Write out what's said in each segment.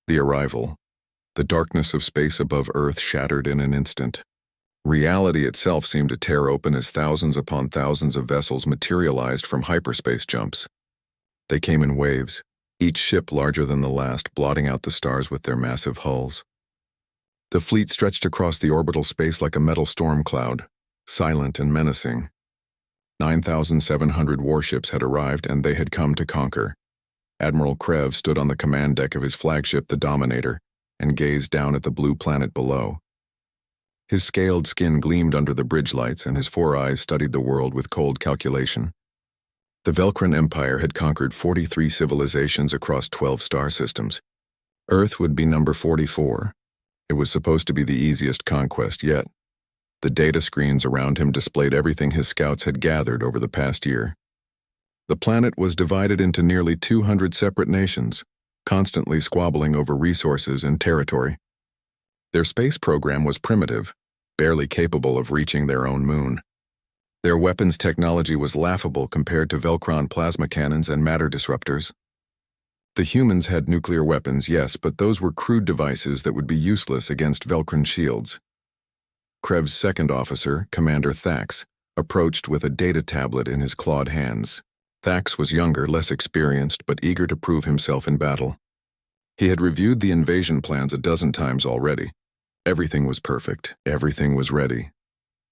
The arrival. The darkness of space above Earth shattered in an instant. Reality itself seemed to tear open as thousands upon thousands of vessels materialized from hyperspace jumps. They came in waves, each ship larger than the last, blotting out the stars with their massive hulls. The fleet stretched across the orbital space like a metal storm cloud, silent and menacing. 9,700 warships had arrived, and they had come to conquer. Admiral Krev stood on the command deck of his flagship, the Dominator, and gazed down at the blue planet below. His scaled skin gleamed under the bridge lights, and his 4 eyes studied the world with cold calculation. The Velcran Empire had conquered 43 civilizations across 12 star systems. Earth would be number 44. It was supposed to be the easiest conquest yet. The data screens around him displayed everything his scouts had gathered over the past year. The planet was divided into nearly 200 separate nations, constantly squabbling over resources and territory. Their space program was primitive, barely capable of reaching their own moon. Their weapons technology was laughable compared to Velcran plasma cannons and matter disruptors. The humans had nuclear weapons, yes, but those were crude devices that would be useless against Velcran shields. Krev's second officer, Commander Thax, approached with a data tablet in his clawed hands. Thax was younger, less experienced, but eager to prove himself in battle. He had reviewed the invasion plans a dozen times already. Everything was perfect. Everything was ready.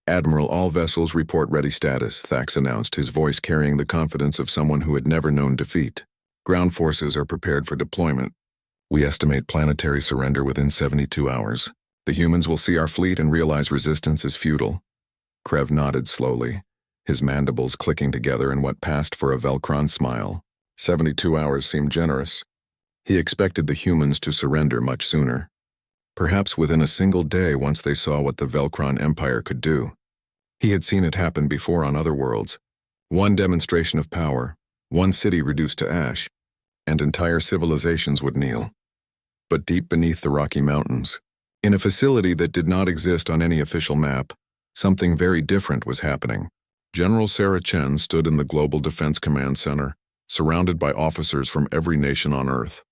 "Admiral, all vessels report ready status," Thax announced, his voice carrying the confidence of someone who had never known defeat. "Ground forces are prepared for deployment. We estimate planetary surrender within 72 hours. The humans will see our fleet and realize resistance is futile." Krev nodded slowly, his mandibles clicking together in what passed for a Velcran smile. 72 hours seemed generous. He expected the humans to surrender much sooner. Perhaps within a single day once they saw what the Velcran Empire could do. He had seen it happen before on other worlds. One demonstration of power, one city reduced to ash, and entire civilizations would kneel. But deep beneath the Rocky Mountains, in a facility that did not exist on any official map, something very different was happening. General Sarah Chen stood in the Global Defense Command Center, surrounded by officers from every nation on Earth.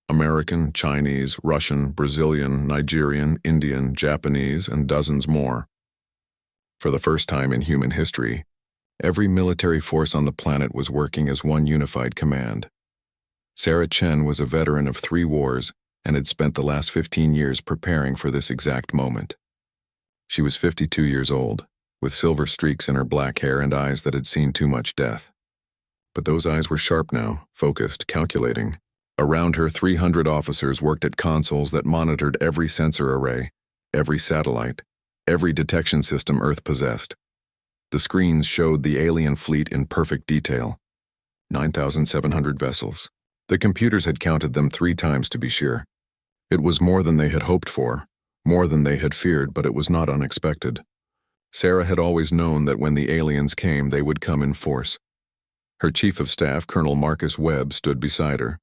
American, Chinese, Russian, Brazilian, Nigerian, Indian, Japanese, and dozens more. For the first time in human history, every military force on the planet was working as one unified command. Sarah Chen was a veteran of 3 wars and had spent the last 15 years preparing for this exact moment. She was 52 years old, with silver streaks in her black hair and eyes that had seen too much death. But those eyes were sharp now, focused, calculating. Around her, 300 officers worked at consoles that monitored every sensor array, every satellite, every detection system Earth possessed. The screens showed the alien fleet in perfect detail. 9,700 vessels. The computers had counted them 3 times to be sure. It was more than they had hoped for, more than they had feared, but it was not unexpected. Sarah had always known that when the aliens came, they would come in force. Her chief of staff, Colonel Marcus Webb, stood beside her.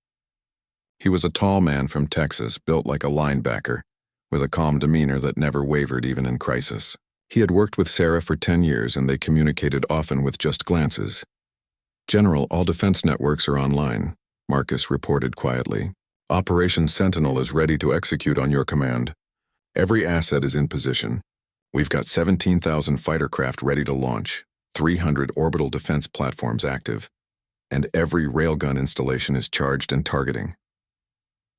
He was a tall man from Texas, built like a linebacker, with a calm demeanor that never wavered even in crisis. He had worked with Sarah for 10 years, and they communicated often with just glances. "General, all defense networks are online," Marcus reported quietly. "Operation Sentinel is ready to execute on your command. Every asset is in position. We've got 17,000 fighter craft ready to launch, 300 orbital defense platforms active, and every railgun installation is charged and targeting."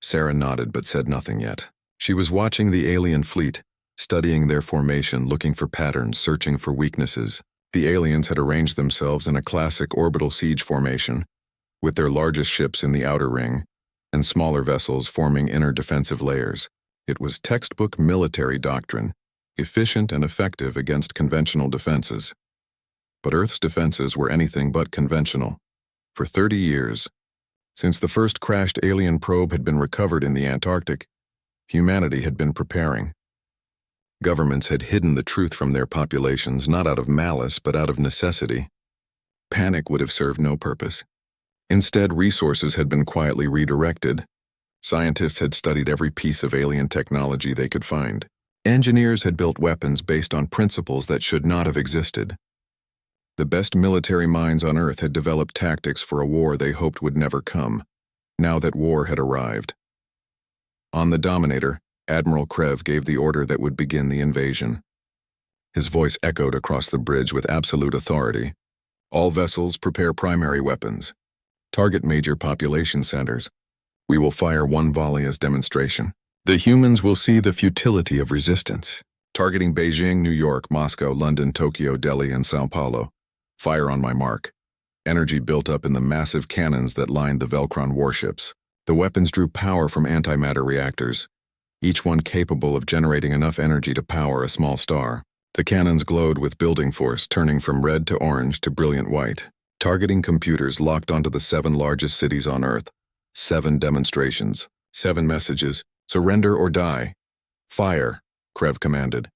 Sarah nodded but said nothing yet. She was watching the alien fleet, studying their formation, looking for patterns, searching for weaknesses. The aliens had arranged themselves in a classic orbital siege formation, with their largest ships in the outer ring, and smaller vessels forming inner defensive layers. It was textbook military doctrine, efficient and effective against conventional defenses. But Earth's defenses were anything but conventional. For 30 years, since the first crashed alien probe had been recovered in the Antarctic, humanity had been preparing. Governments had hidden the truth from their populations, not out of malice, but out of necessity. Panic would have served no purpose. Instead, resources had been quietly redirected. Scientists had studied every piece of alien technology they could find. Engineers had built weapons based on principles that should not have existed. The best military minds on Earth had developed tactics for a war they hoped would never come, now that war had arrived. On the Dominator, Admiral Krev gave the order that would begin the invasion. His voice echoed across the bridge with absolute authority. All vessels prepare primary weapons. Target major population centers. We will fire one volley as demonstration. The humans will see the futility of resistance. Targeting Beijing, New York, Moscow, London, Tokyo, Delhi, and Sao Paulo. Fire on my mark. Energy built up in the massive cannons that lined the Velcron warships. The weapons drew power from antimatter reactors, each one capable of generating enough energy to power a small star. The cannons glowed with building force, turning from red to orange to brilliant white. Targeting computers locked onto the 7 largest cities on Earth. 7 demonstrations. 7 messages. Surrender or die. Fire, Krev commanded.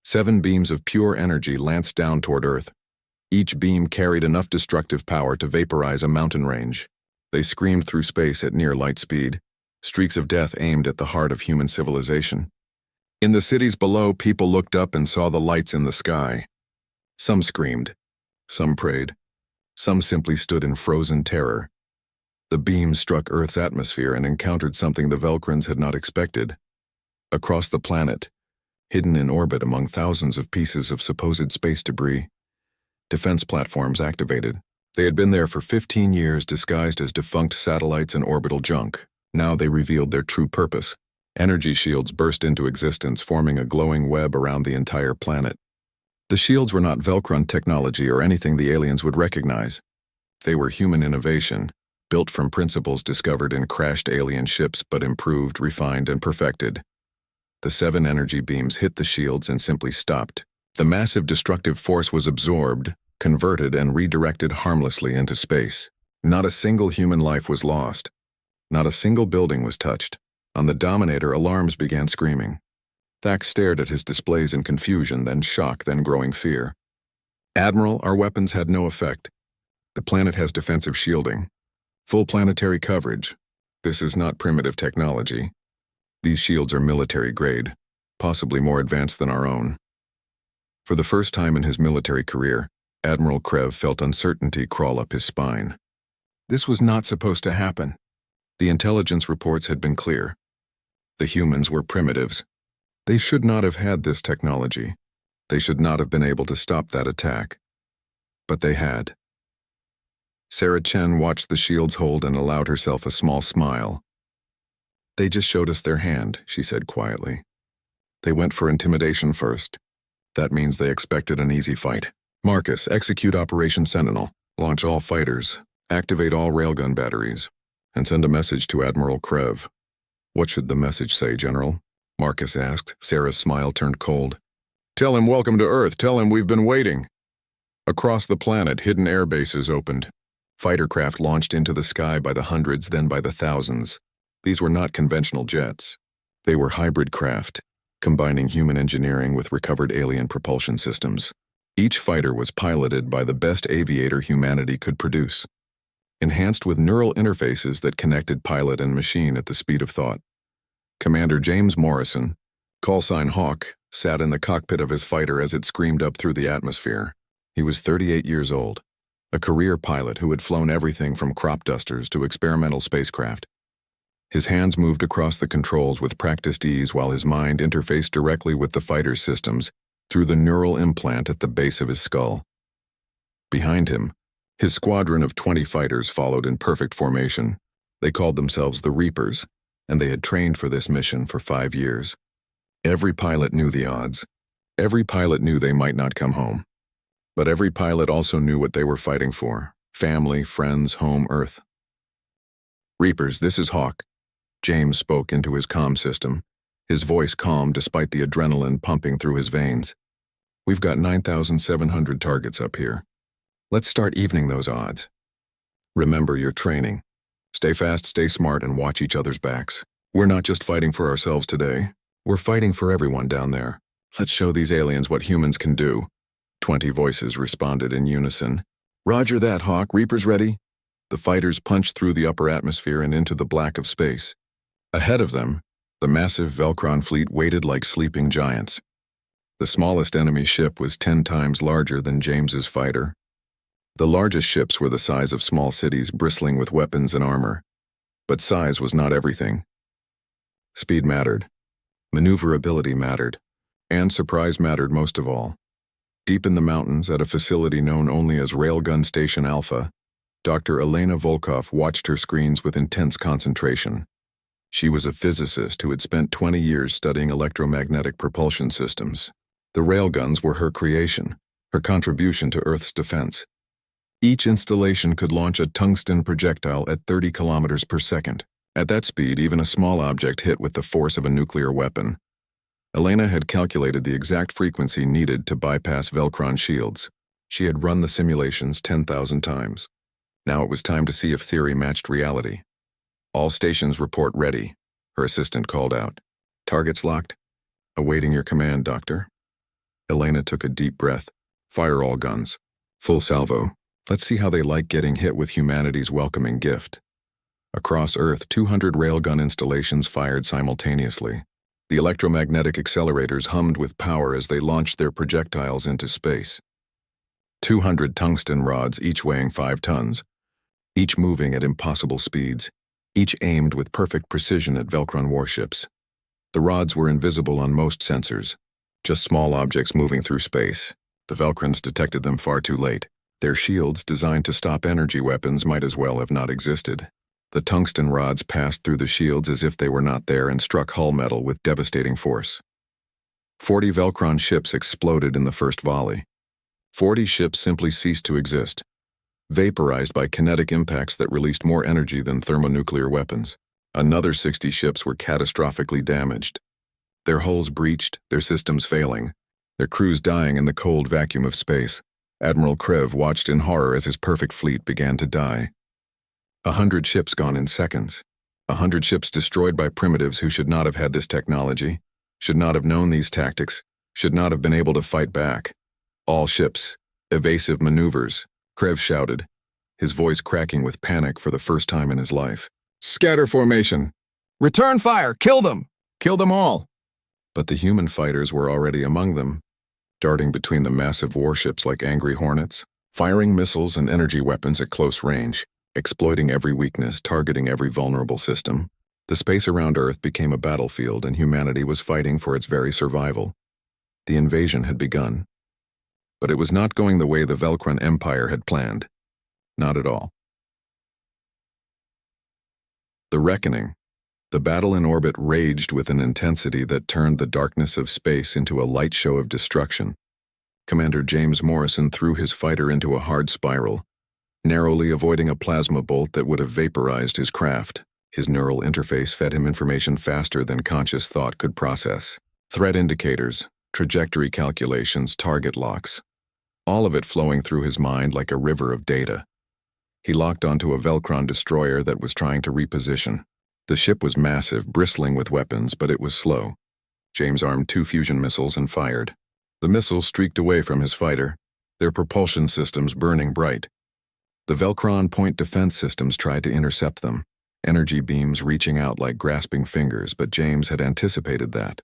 7 beams of pure energy lanced down toward Earth. Each beam carried enough destructive power to vaporize a mountain range. They screamed through space at near light speed, streaks of death aimed at the heart of human civilization. In the cities below, people looked up and saw the lights in the sky. Some screamed. Some prayed. Some simply stood in frozen terror. The beams struck Earth's atmosphere and encountered something the Velcrons had not expected. Across the planet, hidden in orbit among thousands of pieces of supposed space debris, defense platforms activated. They had been there for 15 years disguised as defunct satellites and orbital junk. Now they revealed their true purpose. Energy shields burst into existence, forming a glowing web around the entire planet. The shields were not Velcron technology or anything the aliens would recognize. They were human innovation, built from principles discovered in crashed alien ships but improved, refined, and perfected. The 7 energy beams hit the shields and simply stopped. The massive destructive force was absorbed, converted, and redirected harmlessly into space. Not a single human life was lost. Not a single building was touched. On the Dominator, alarms began screaming. Thack stared at his displays in confusion, then shock, then growing fear. Admiral, our weapons had no effect. The planet has defensive shielding. Full planetary coverage. This is not primitive technology. These shields are military grade, possibly more advanced than our own. For the first time in his military career, Admiral Krev felt uncertainty crawl up his spine. This was not supposed to happen. The intelligence reports had been clear. The humans were primitives. They should not have had this technology. They should not have been able to stop that attack. But they had. Sarah Chen watched the shields hold and allowed herself a small smile. They just showed us their hand, she said quietly. They went for intimidation first. That means they expected an easy fight. Marcus, execute Operation Sentinel. Launch all fighters. Activate all railgun batteries. And send a message to Admiral Krev. What should the message say, General? Marcus asked. Sarah's smile turned cold. Tell him welcome to Earth. Tell him we've been waiting. Across the planet, hidden air bases opened. Fighter craft launched into the sky by the hundreds, then by the thousands. These were not conventional jets. They were hybrid craft, combining human engineering with recovered alien propulsion systems. Each fighter was piloted by the best aviator humanity could produce, enhanced with neural interfaces that connected pilot and machine at the speed of thought. Commander James Morrison, callsign Hawk, sat in the cockpit of his fighter as it screamed up through the atmosphere. He was 38 years old, a career pilot who had flown everything from crop dusters to experimental spacecraft. His hands moved across the controls with practiced ease while his mind interfaced directly with the fighter's systems through the neural implant at the base of his skull. Behind him, his squadron of 20 fighters followed in perfect formation. They called themselves the Reapers, and they had trained for this mission for 5 years. Every pilot knew the odds. Every pilot knew they might not come home. But every pilot also knew what they were fighting for: family, friends, home, Earth. Reapers, this is Hawk. James spoke into his comm system, his voice calm despite the adrenaline pumping through his veins. We've got 9,700 targets up here. Let's start evening those odds. Remember your training. Stay fast, stay smart, and watch each other's backs. We're not just fighting for ourselves today. We're fighting for everyone down there. Let's show these aliens what humans can do. 20 voices responded in unison. Roger that, Hawk. Reapers ready? The fighters punched through the upper atmosphere and into the black of space. Ahead of them, the massive Velcron fleet waited like sleeping giants. The smallest enemy ship was 10 times larger than James's fighter. The largest ships were the size of small cities bristling with weapons and armor. But size was not everything. Speed mattered. Maneuverability mattered. And surprise mattered most of all. Deep in the mountains, at a facility known only as Railgun Station Alpha, Dr. Elena Volkov watched her screens with intense concentration. She was a physicist who had spent 20 years studying electromagnetic propulsion systems. The railguns were her creation, her contribution to Earth's defense. Each installation could launch a tungsten projectile at 30 kilometers per second. At that speed, even a small object hit with the force of a nuclear weapon. Elena had calculated the exact frequency needed to bypass Velcron shields. She had run the simulations 10,000 times. Now it was time to see if theory matched reality. All stations report ready, her assistant called out. Targets locked? Awaiting your command, Doctor. Elena took a deep breath. Fire all guns. Full salvo. Let's see how they like getting hit with humanity's welcoming gift. Across Earth, 200 railgun installations fired simultaneously. The electromagnetic accelerators hummed with power as they launched their projectiles into space. 200 tungsten rods, each weighing 5 tons, each moving at impossible speeds, each aimed with perfect precision at Velcron warships. The rods were invisible on most sensors, just small objects moving through space. The Velcrons detected them far too late. Their shields, designed to stop energy weapons, might as well have not existed. The tungsten rods passed through the shields as if they were not there and struck hull metal with devastating force. 40 Velcron ships exploded in the first volley. 40 ships simply ceased to exist, vaporized by kinetic impacts that released more energy than thermonuclear weapons. Another 60 ships were catastrophically damaged. Their hulls breached, their systems failing, their crews dying in the cold vacuum of space. Admiral Krev watched in horror as his perfect fleet began to die. 100 ships gone in seconds. 100 ships destroyed by primitives who should not have had this technology, should not have known these tactics, should not have been able to fight back. All ships, evasive maneuvers, Krev shouted, his voice cracking with panic for the first time in his life. Scatter formation! Return fire! Kill them! Kill them all! But the human fighters were already among them, darting between the massive warships like angry hornets, firing missiles and energy weapons at close range, exploiting every weakness, targeting every vulnerable system. The space around Earth became a battlefield and humanity was fighting for its very survival. The invasion had begun. But it was not going the way the Velcron Empire had planned. Not at all. The reckoning. The battle in orbit raged with an intensity that turned the darkness of space into a light show of destruction. Commander James Morrison threw his fighter into a hard spiral, narrowly avoiding a plasma bolt that would have vaporized his craft. His neural interface fed him information faster than conscious thought could process. Threat indicators, trajectory calculations, target locks. All of it flowing through his mind like a river of data. He locked onto a Velcron destroyer that was trying to reposition. The ship was massive, bristling with weapons, but it was slow. James armed 2 fusion missiles and fired. The missiles streaked away from his fighter, their propulsion systems burning bright. The Velcron point defense systems tried to intercept them, energy beams reaching out like grasping fingers, but James had anticipated that.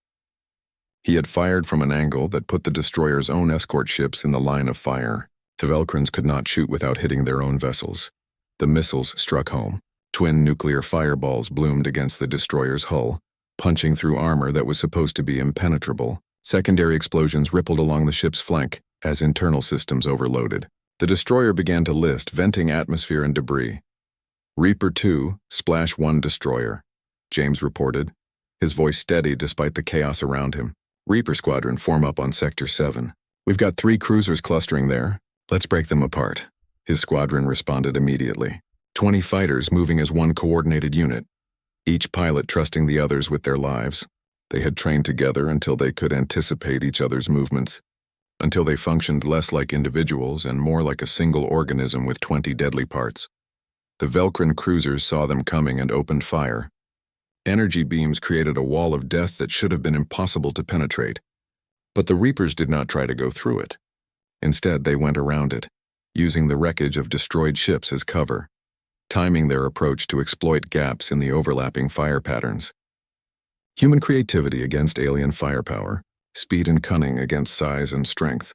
He had fired from an angle that put the destroyer's own escort ships in the line of fire. The Velcrons could not shoot without hitting their own vessels. The missiles struck home. Twin nuclear fireballs bloomed against the destroyer's hull, punching through armor that was supposed to be impenetrable. Secondary explosions rippled along the ship's flank as internal systems overloaded. The destroyer began to list, venting atmosphere and debris. Reaper 2, Splash 1 destroyer, James reported, his voice steady despite the chaos around him. Reaper Squadron, form up on Sector 7. We've got 3 cruisers clustering there. Let's break them apart. His squadron responded immediately. 20 fighters moving as one coordinated unit, each pilot trusting the others with their lives. They had trained together until they could anticipate each other's movements, until they functioned less like individuals and more like a single organism with 20 deadly parts. The Velcron cruisers saw them coming and opened fire. Energy beams created a wall of death that should have been impossible to penetrate. But the Reapers did not try to go through it. Instead, they went around it, using the wreckage of destroyed ships as cover, timing their approach to exploit gaps in the overlapping fire patterns. Human creativity against alien firepower, speed and cunning against size and strength.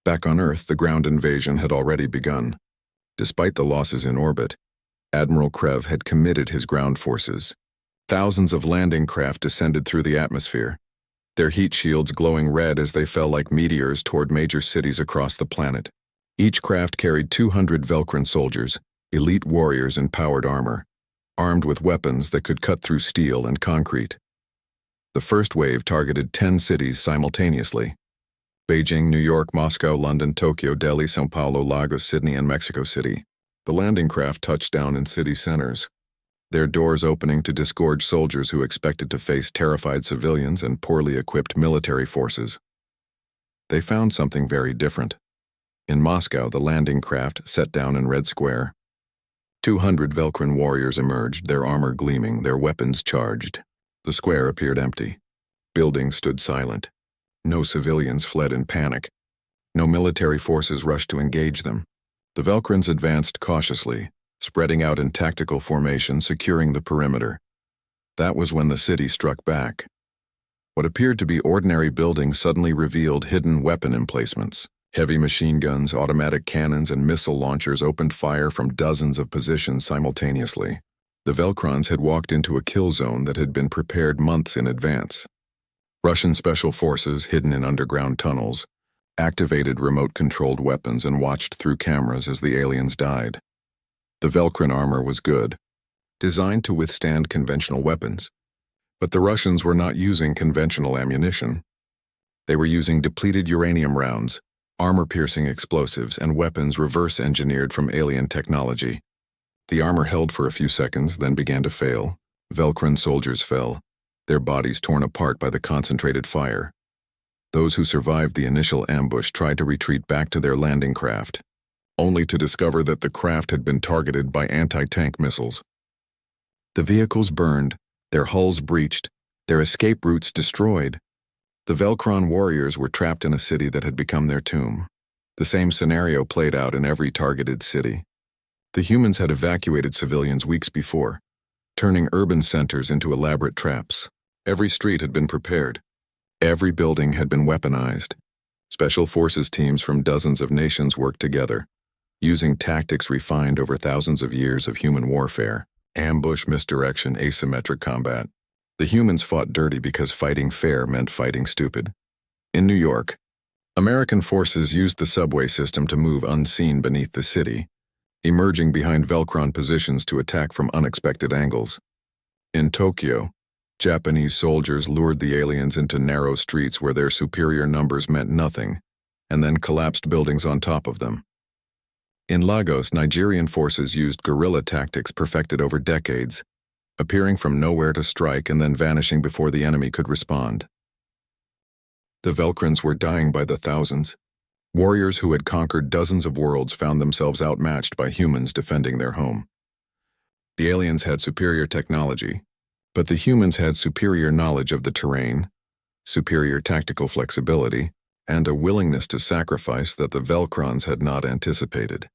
Back on Earth, the ground invasion had already begun. Despite the losses in orbit, Admiral Krev had committed his ground forces. Thousands of landing craft descended through the atmosphere, their heat shields glowing red as they fell like meteors toward major cities across the planet. Each craft carried 200 Velcran soldiers, elite warriors in powered armor, armed with weapons that could cut through steel and concrete. The first wave targeted 10 cities simultaneously: Beijing, New York, Moscow, London, Tokyo, Delhi, São Paulo, Lagos, Sydney, and Mexico City. The landing craft touched down in city centers, their doors opening to disgorge soldiers who expected to face terrified civilians and poorly equipped military forces. They found something very different. In Moscow, the landing craft set down in Red Square. 200 Velcran warriors emerged, their armor gleaming, their weapons charged. The square appeared empty. Buildings stood silent. No civilians fled in panic. No military forces rushed to engage them. The Velcrans advanced cautiously, spreading out in tactical formation, securing the perimeter. That was when the city struck back. What appeared to be ordinary buildings suddenly revealed hidden weapon emplacements. Heavy machine guns, automatic cannons, and missile launchers opened fire from dozens of positions simultaneously. The Velcrons had walked into a kill zone that had been prepared months in advance. Russian special forces, hidden in underground tunnels, activated remote-controlled weapons and watched through cameras as the aliens died. The Velcran armor was good, designed to withstand conventional weapons. But the Russians were not using conventional ammunition. They were using depleted uranium rounds, armor-piercing explosives, and weapons reverse-engineered from alien technology. The armor held for a few seconds, then began to fail. Velcran soldiers fell, their bodies torn apart by the concentrated fire. Those who survived the initial ambush tried to retreat back to their landing craft, only to discover that the craft had been targeted by anti-tank missiles. The vehicles burned, their hulls breached, their escape routes destroyed. The Velcran warriors were trapped in a city that had become their tomb. The same scenario played out in every targeted city. The humans had evacuated civilians weeks before, turning urban centers into elaborate traps. Every street had been prepared. Every building had been weaponized. Special forces teams from dozens of nations worked together, using tactics refined over thousands of years of human warfare: ambush, misdirection, asymmetric combat. The humans fought dirty because fighting fair meant fighting stupid. In New York, American forces used the subway system to move unseen beneath the city, emerging behind Velcran positions to attack from unexpected angles. In Tokyo, Japanese soldiers lured the aliens into narrow streets where their superior numbers meant nothing, and then collapsed buildings on top of them. In Lagos, Nigerian forces used guerrilla tactics perfected over decades, appearing from nowhere to strike and then vanishing before the enemy could respond. The Velcrans were dying by the thousands. Warriors who had conquered dozens of worlds found themselves outmatched by humans defending their home. The aliens had superior technology, but the humans had superior knowledge of the terrain, superior tactical flexibility, and a willingness to sacrifice that the Velcrons had not anticipated.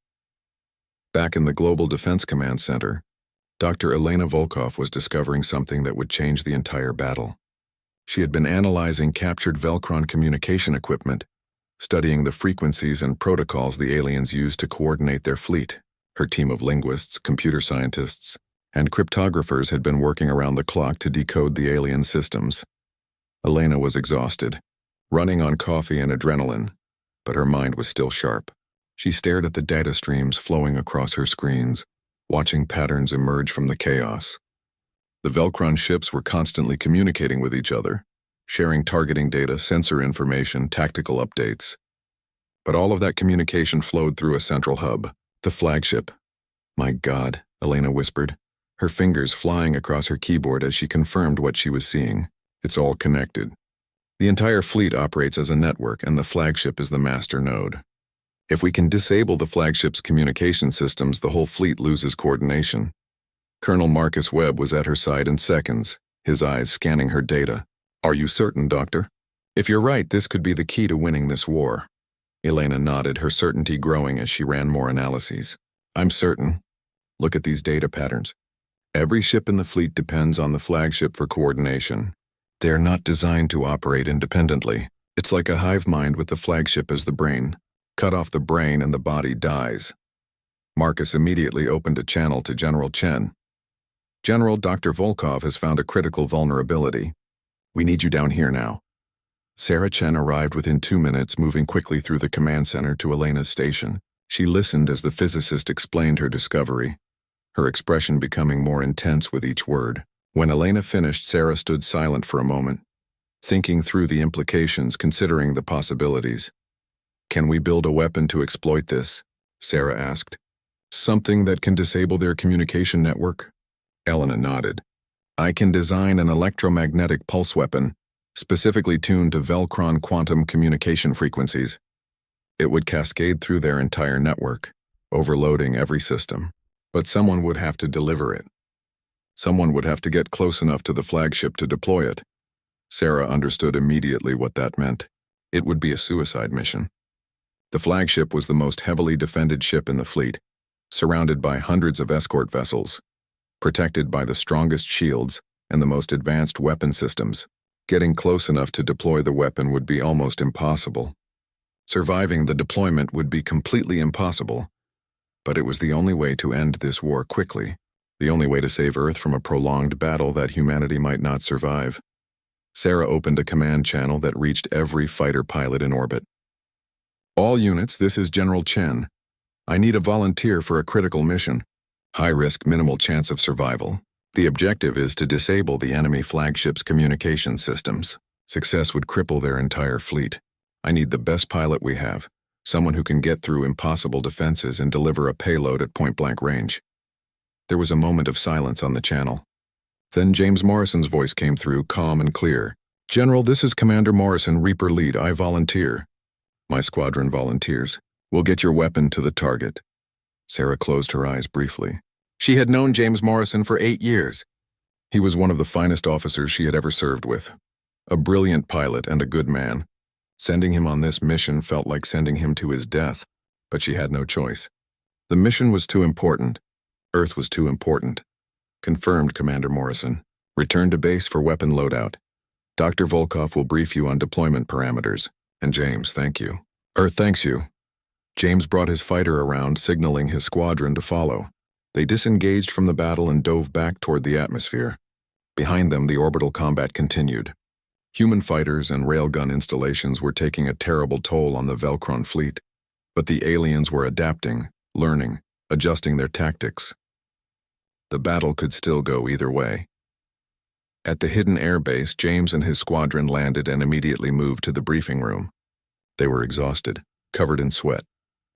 Back in the Global Defense Command Center, Dr. Elena Volkov was discovering something that would change the entire battle. She had been analyzing captured Velcran communication equipment, studying the frequencies and protocols the aliens used to coordinate their fleet. Her team of linguists, computer scientists, and cryptographers had been working around the clock to decode the alien systems. Elena was exhausted, running on coffee and adrenaline, but her mind was still sharp. She stared at the data streams flowing across her screens, watching patterns emerge from the chaos. The Velcran ships were constantly communicating with each other, sharing targeting data, sensor information, tactical updates. But all of that communication flowed through a central hub, the flagship. "My God," Elena whispered, her fingers flying across her keyboard as she confirmed what she was seeing. "It's all connected. The entire fleet operates as a network, and the flagship is the master node. If we can disable the flagship's communication systems, the whole fleet loses coordination." Colonel Marcus Webb was at her side in seconds, his eyes scanning her data. "Are you certain, Doctor? If you're right, this could be the key to winning this war." Elena nodded, her certainty growing as she ran more analyses. "I'm certain. Look at these data patterns. Every ship in the fleet depends on the flagship for coordination. They're not designed to operate independently. It's like a hive mind with the flagship as the brain. Cut off the brain and the body dies." Marcus immediately opened a channel to General Chen. General, Dr. Volkov has found a critical vulnerability. We need you down here now. Sarah Chen arrived within 2 minutes, moving quickly through the command center to Elena's station. She listened as the physicist explained her discovery, her expression becoming more intense with each word. When Elena finished, Sarah stood silent for a moment, thinking through the implications, considering the possibilities. Can we build a weapon to exploit this? Sarah asked. Something that can disable their communication network? Elena nodded. I can design an electromagnetic pulse weapon, specifically tuned to Velcron quantum communication frequencies. It would cascade through their entire network, overloading every system. But someone would have to deliver it. Someone would have to get close enough to the flagship to deploy it. Sarah understood immediately what that meant. It would be a suicide mission. The flagship was the most heavily defended ship in the fleet, surrounded by hundreds of escort vessels, protected by the strongest shields and the most advanced weapon systems. Getting close enough to deploy the weapon would be almost impossible. Surviving the deployment would be completely impossible. But it was the only way to end this war quickly, the only way to save Earth from a prolonged battle that humanity might not survive. Sarah opened a command channel that reached every fighter pilot in orbit. All units, this is General Chen. I need a volunteer for a critical mission. High risk, minimal chance of survival. The objective is to disable the enemy flagship's communication systems. Success would cripple their entire fleet. I need the best pilot we have. Someone who can get through impossible defenses and deliver a payload at point-blank range. There was a moment of silence on the channel. Then James Morrison's voice came through, calm and clear. General, this is Commander Morrison, Reaper Lead. I volunteer. My squadron volunteers. We'll get your weapon to the target. Sarah closed her eyes briefly. She had known James Morrison for 8 years. He was one of the finest officers she had ever served with. A brilliant pilot and a good man. Sending him on this mission felt like sending him to his death, but she had no choice. The mission was too important. Earth was too important. Confirmed, Commander Morrison. Return to base for weapon loadout. Dr. Volkov will brief you on deployment parameters. And James, thank you. Earth thanks you. James brought his fighter around, signaling his squadron to follow. They disengaged from the battle and dove back toward the atmosphere. Behind them, the orbital combat continued. Human fighters and railgun installations were taking a terrible toll on the Velcron fleet, but the aliens were adapting, learning, adjusting their tactics. The battle could still go either way. At the hidden airbase, James and his squadron landed and immediately moved to the briefing room. They were exhausted, covered in sweat,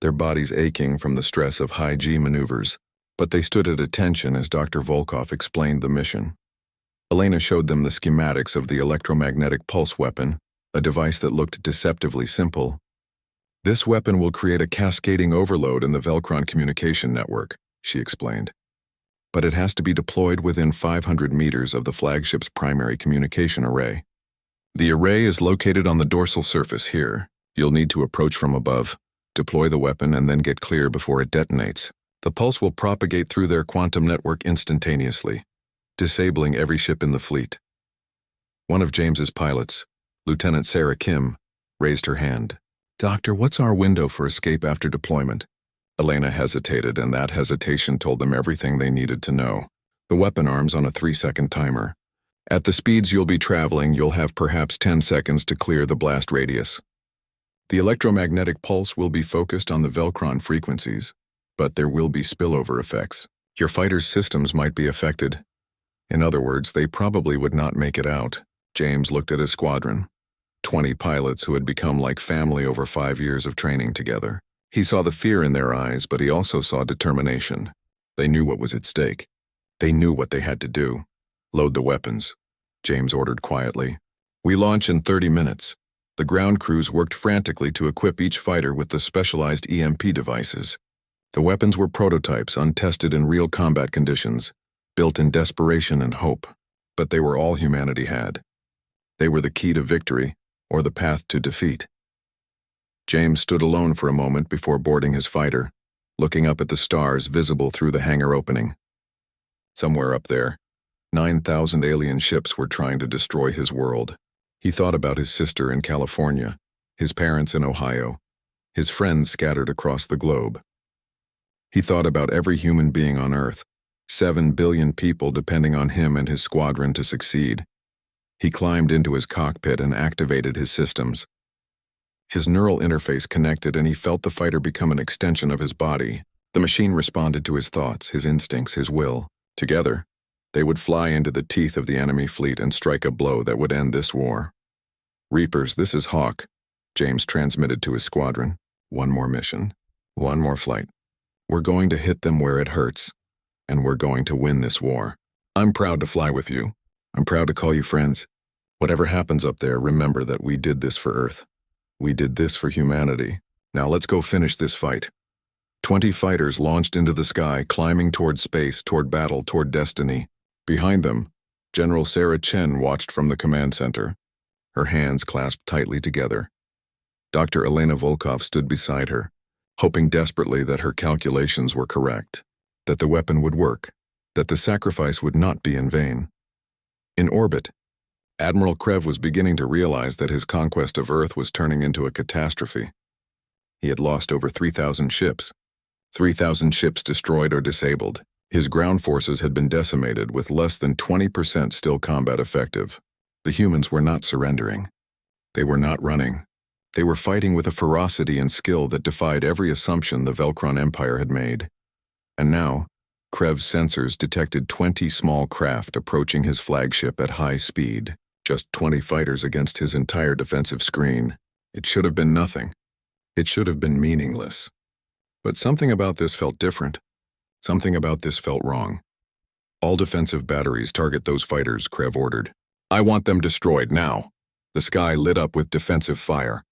their bodies aching from the stress of high-G maneuvers, but they stood at attention as Dr. Volkov explained the mission. Elena showed them the schematics of the electromagnetic pulse weapon, a device that looked deceptively simple. This weapon will create a cascading overload in the Velcron communication network, she explained. But it has to be deployed within 500 meters of the flagship's primary communication array. The array is located on the dorsal surface here. You'll need to approach from above, deploy the weapon, and then get clear before it detonates. The pulse will propagate through their quantum network instantaneously, disabling every ship in the fleet. One of James's pilots, Lieutenant Sarah Kim, raised her hand. Doctor, what's our window for escape after deployment? Elena hesitated, and that hesitation told them everything they needed to know. The weapon arm's on a 3-second timer. At the speeds you'll be traveling, you'll have perhaps 10 seconds to clear the blast radius. The electromagnetic pulse will be focused on the Velcron frequencies, but there will be spillover effects. Your fighter's systems might be affected. In other words, they probably would not make it out. James looked at his squadron. 20 pilots who had become like family over 5 years of training together. He saw the fear in their eyes, but he also saw determination. They knew what was at stake. They knew what they had to do. Load the weapons, James ordered quietly. We launch in 30 minutes. The ground crews worked frantically to equip each fighter with the specialized EMP devices. The weapons were prototypes untested in real combat conditions, built in desperation and hope, but they were all humanity had. They were the key to victory, or the path to defeat. James stood alone for a moment before boarding his fighter, looking up at the stars visible through the hangar opening. Somewhere up there, 9,000 alien ships were trying to destroy his world. He thought about his sister in California, his parents in Ohio, his friends scattered across the globe. He thought about every human being on Earth, 7 billion people depending on him and his squadron to succeed. He climbed into his cockpit and activated his systems. His neural interface connected and he felt the fighter become an extension of his body. The machine responded to his thoughts, his instincts, his will. Together, they would fly into the teeth of the enemy fleet and strike a blow that would end this war. "Reapers, this is Hawk," James transmitted to his squadron. "One more mission. One more flight. We're going to hit them where it hurts, and we're going to win this war. I'm proud to fly with you. I'm proud to call you friends. Whatever happens up there, remember that we did this for Earth. We did this for humanity. Now let's go finish this fight." 20 fighters launched into the sky, climbing toward space, toward battle, toward destiny. Behind them, General Sarah Chen watched from the command center, her hands clasped tightly together. Dr. Elena Volkov stood beside her, hoping desperately that her calculations were correct, that the weapon would work, that the sacrifice would not be in vain. In orbit, Admiral Krev was beginning to realize that his conquest of Earth was turning into a catastrophe. He had lost over 3,000 ships. 3,000 ships destroyed or disabled. His ground forces had been decimated, with less than 20% still combat effective. The humans were not surrendering. They were not running. They were fighting with a ferocity and skill that defied every assumption the Velkron Empire had made. And now, Krev's sensors detected 20 small craft approaching his flagship at high speed. Just 20 fighters against his entire defensive screen. It should have been nothing. It should have been meaningless. But something about this felt different. Something about this felt wrong. "All defensive batteries target those fighters," Krev ordered. "I want them destroyed now." The sky lit up with defensive fire.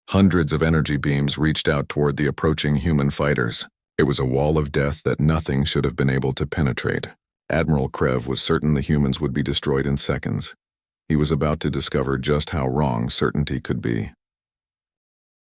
Hundreds of energy beams reached out toward the approaching human fighters. It was a wall of death that nothing should have been able to penetrate. Admiral Krev was certain the humans would be destroyed in seconds. He was about to discover just how wrong certainty could be.